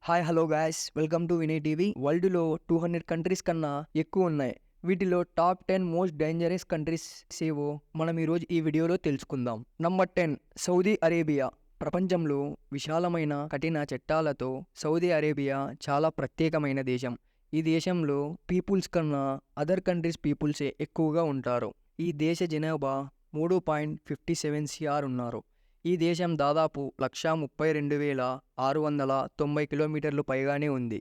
Hi hello guys, welcome to Vinay TV. వరల్డ్లో 200 countries కన్నా ఎక్కువ ఉన్నాయి. వీటిలో టాప్ 10 మోస్ట్ డేంజరస్ కంట్రీస్ ఏవో మనం ఈరోజు ఈ వీడియోలో తెలుసుకుందాం. Number 10 Saudi Arabia. ప్రపంచంలో విశాలమైన కఠిన చట్టాలతో సౌదీ అరేబియా చాలా ప్రత్యేకమైన దేశం. ఈ దేశంలో పీపుల్స్ కన్నా అదర్ కంట్రీస్ పీపుల్సే ఎక్కువగా ఉంటారు. ఈ దేశ జనాభా 3.57 సిఆర్ ఉన్నారు. ఈ దేశం దాదాపు 132,690 కిలోమీటర్లు పైగానే ఉంది.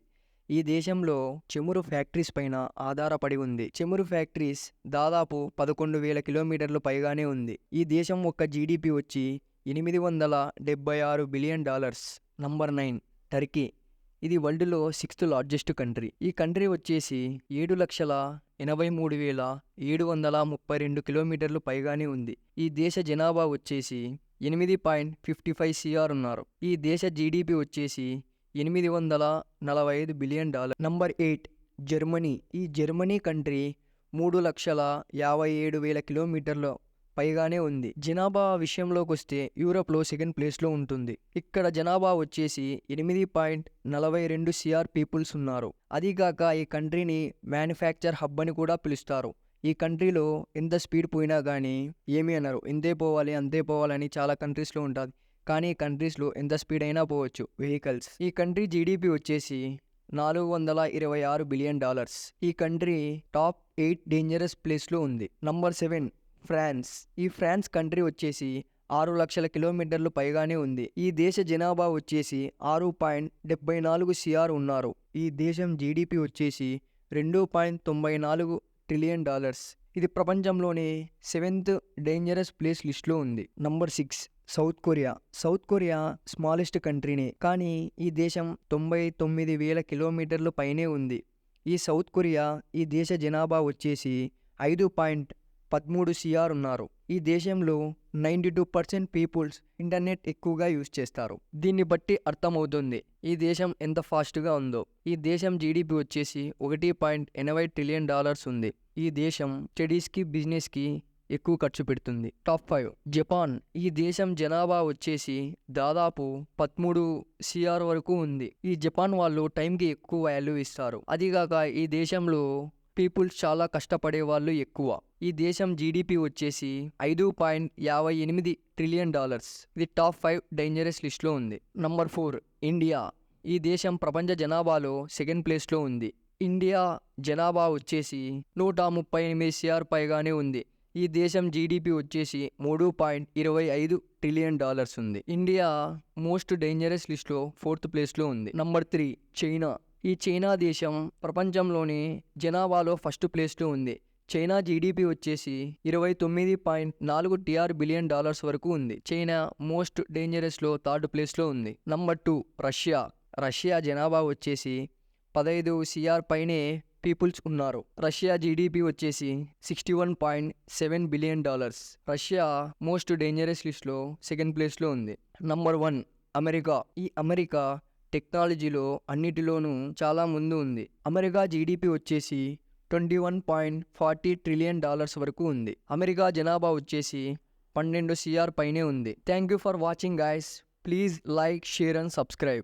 ఈ దేశంలో చమురు ఫ్యాక్టరీస్ పైన ఆధారపడి ఉంది. చమురు ఫ్యాక్టరీస్ దాదాపు 11,000 కిలోమీటర్లు పైగానే ఉంది. ఈ దేశం యొక్క జీడిపి వచ్చి $876 బిలియన్. Number 9 Turkey. ఇది వరల్డ్లో 6th లార్జెస్ట్ కంట్రీ. ఈ కంట్రీ వచ్చేసి 7,83,732 కిలోమీటర్లు పైగానే ఉంది. ఈ దేశ జనాభా వచ్చేసి 8.55 సిఆర్ ఉన్నారు. ఈ దేశ జీడిపి వచ్చేసి $845 బిలియన్. Number 8 Germany. ఈ జర్మనీ కంట్రీ 3,57,000 కిలోమీటర్ల పైగానే ఉంది. జనాభా విషయంలోకి వస్తే యూరోప్లో సెకండ్ ప్లేస్లో ఉంటుంది. ఇక్కడ జనాభా వచ్చేసి 8.42 సిఆర్ పీపుల్స్ ఉన్నారు. అదిగాక ఈ కంట్రీని మ్యానుఫ్యాక్చర్ హబ్ అని కూడా పిలుస్తారు. ఈ కంట్రీలో ఎంత స్పీడ్ పోయినా కానీ ఏమీ అనరు. ఇంతే పోవాలి అంతే పోవాలని చాలా కంట్రీస్లో ఉంటుంది. కానీ ఈ కంట్రీస్లో ఎంత స్పీడ్ అయినా పోవచ్చు వెహికల్స్. ఈ కంట్రీ జీడిపి వచ్చేసి $426 బిలియన్. ఈ కంట్రీ టాప్ 8 డేంజరస్ ప్లేస్లో ఉంది. Number 7 France. ఈ ఫ్రాన్స్ కంట్రీ వచ్చేసి 6 లక్షల కిలోమీటర్లు పైగానే ఉంది. ఈ దేశ జనాభా వచ్చేసి 6.74 సిఆర్ ఉన్నారు. ఈ దేశం జీడిపి వచ్చేసి $2.94 ట్రిలియన్. ఇది ప్రపంచంలోనే 7th డేంజరస్ ప్లేస్ లిస్ట్లో ఉంది. Number 6 South Korea. South Korea smallest కంట్రీనే, కానీ ఈ దేశం 99,000 కిలోమీటర్లు పైనే ఉంది. ఈ సౌత్ కొరియా ఈ దేశ జనాభా వచ్చేసి 5.13 సిఆర్ ఉన్నారు. ఈ దేశంలో 92% పీపుల్స్ ఇంటర్నెట్ ఎక్కువగా యూజ్ చేస్తారు. దీన్ని బట్టి అర్థమవుతుంది ఈ దేశం ఎంత ఫాస్ట్గా ఉందో. ఈ దేశం జీడిపి వచ్చేసి $1.80 ట్రిలియన్ ఉంది. ఈ దేశం స్టడీస్కి బిజినెస్కి ఎక్కువ ఖర్చు పెడుతుంది. Top 5 Japan. ఈ దేశం జనాభా వచ్చేసి దాదాపు 13 సిఆర్ వరకు ఉంది. ఈ జపాన్ వాళ్ళు టైంకి ఎక్కువ వాల్యూ ఇస్తారు. అదిగాక ఈ దేశంలో పీపుల్స్ చాలా కష్టపడే వాళ్ళు ఎక్కువ. ఈ దేశం జీడిపి వచ్చేసి $5.58 ట్రిలియన్. ఇది టాప్ 5 డేంజరస్ లిస్ట్లో ఉంది. Number 4 India. ఈ దేశం ప్రపంచ జనాభాలో సెకండ్ ప్లేస్లో ఉంది. ఇండియా జనాభా వచ్చేసి 138 సిఆర్ పైగానే ఉంది. ఈ దేశం జీడిపి వచ్చేసి $3.25 ట్రిలియన్ ఉంది. ఇండియా మోస్ట్ డేంజరస్ లిస్ట్లో 4th ప్లేస్లో ఉంది. Number 3 China. ఈ చైనా దేశం ప్రపంచంలోని జనాభాలో ఫస్ట్ ప్లేస్లో ఉంది. చైనా జీడిపి వచ్చేసి $29.4 బిలియన్ వరకు ఉంది. చైనా మోస్ట్ డేంజరస్లో 3rd ప్లేస్లో ఉంది. Number 2 Russia. రష్యా జనాభా వచ్చేసి 15 సిఆర్ పైనే పీపుల్స్ ఉన్నారు. రష్యా జీడిపి వచ్చేసి $61.7 బిలియన్. రష్యా మోస్ట్ డేంజరస్ లిస్ట్లో సెకండ్ ప్లేస్లో ఉంది. Number 1 America. ఈ అమెరికా టెక్నాలజీలో అన్నిటిలోనూ చాలా ముందు ఉంది. అమెరికా జీడిపి వచ్చేసి $21.40 ట్రిలియన్ వరకు ఉంది. అమెరికా జనాభా వచ్చేసి 12 సిఆర్ పైనే ఉంది. Thank you for watching guys. Please like, share and subscribe.